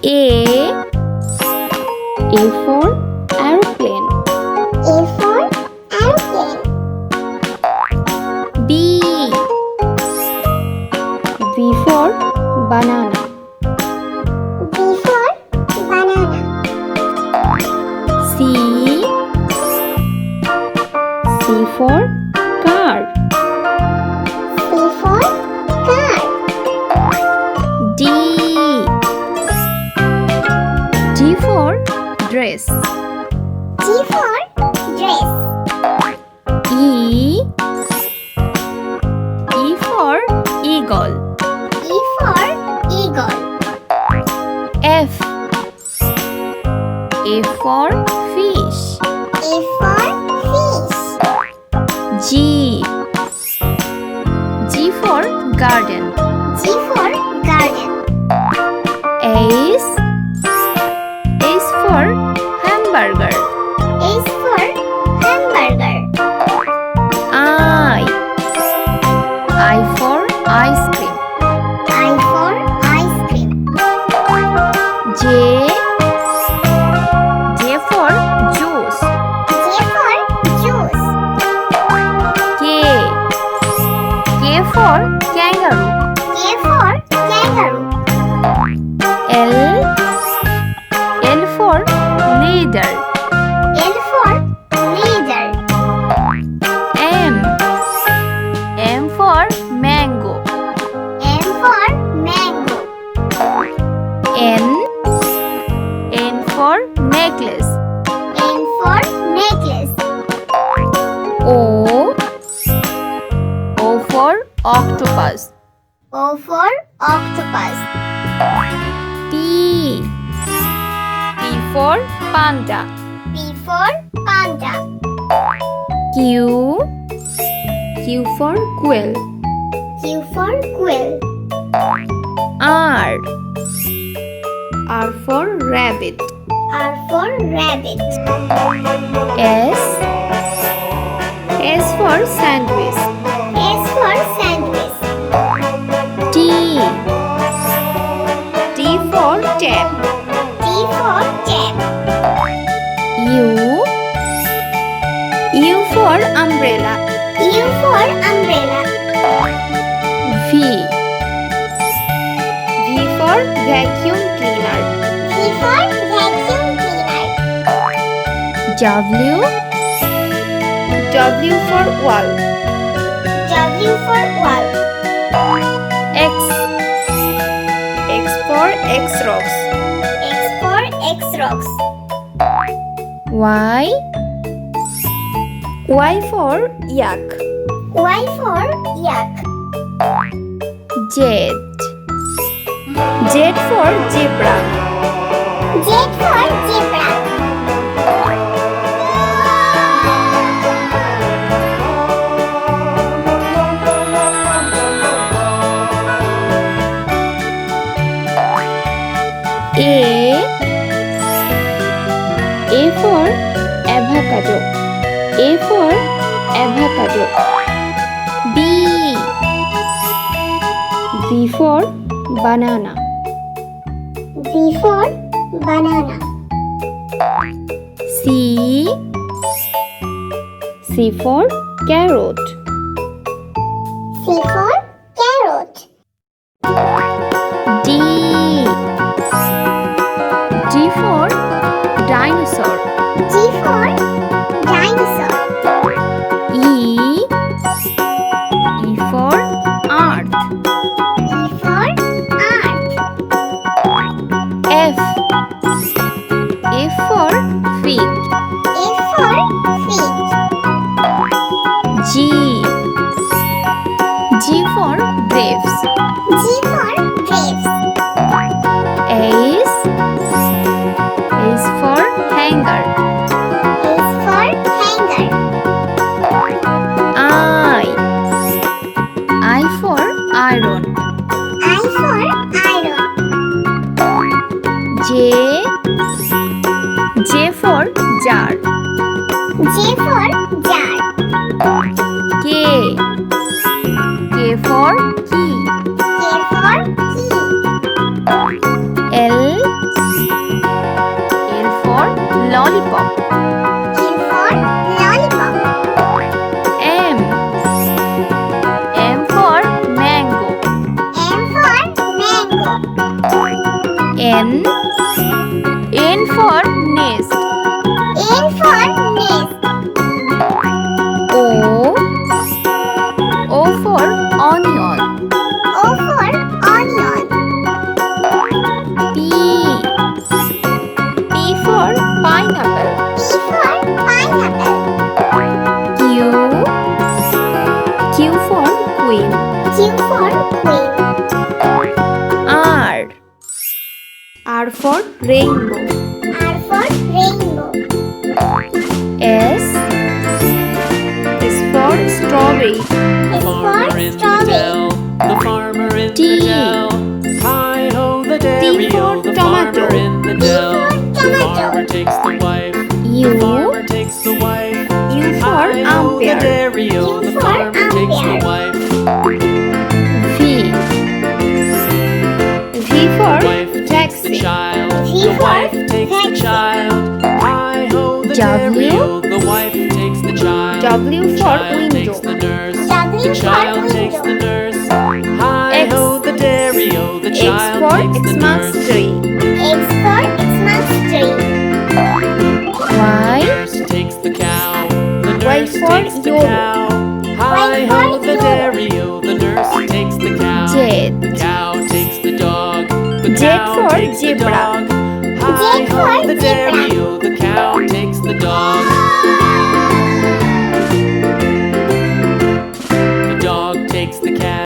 A for aeroplane. A for aeroplane. B for banana. B for banana. C for car. C for car. D for dress. D for dress. E for eagle. E for eagle. F for fish. A for fish. G for garden. G for garden. H for hamburger. H for hamburger. I for ice cream. I for ice cream. J for juice. J for juice. K for kangaroo. K for kangaroo. L for leader. L for leader. M for mango. M for mango. N for necklace. N for necklace. O for octopus. O for octopus. P for panda. P for panda. Q for quill. Q for quill. R for rabbit. R for rabbit. S for sandwich. S for sandwich. T for tap. T for tap. U for umbrella. U for umbrella. V for vacuum cleaner. V for vacuum cleaner. W for wall. W for wall. X for X-rocks. X for X-rocks. Y for yak. Y for yak. Z for zebra. Z for zebra. A for avocado. A for avocado. B for banana. B for banana. C for carrot. C for carrot. D for dinosaur. D for dinosaur. E for earth. E for earth. F for feet. F for feet. G for grapes. G for grapes. H for hanger. H for hanger. I for iron. I for iron. J for jar. J for jar. K for key. K for N. N for nest. N for nest. O. O for onion. O for onion. P. P for pineapple. P for pineapple. Q. Q for queen. Q for queen. R. R for rainbow. R for rainbow. S. S for strawberry. S for Farmer in the strawberry. dell, the farmer in T. the dell. Hi-ho, the dairy-o, for the tomato. farmer in the dell. The tomato. farmer takes the wife, the U. farmer takes the wife. U for Hi-ho, the umpire. dairy-o, U the for farmer takes the umpire. wife. V. V for Wife takes the taxi. child, V the for wife takes the taxi. child. Hi-ho, the W. dairy-o, the wife takes the child. W The for child takes window. the nurse. W The for child takes window. the nurse. Hi-ho, the dairy-o, the X child for takes the Xmas nurse. tree. X for Xmas tree. Y. Nurse takes the cow. The Y nurse for takes the yodel. cow. Hi-ho, for the yodel. dairy-o, the nurse takes the cow. Z. The cow takes the dog. The Z cow for takes the zebra. dog. for Hi-ho, the zebra. dairy-o, the cow takes the dog.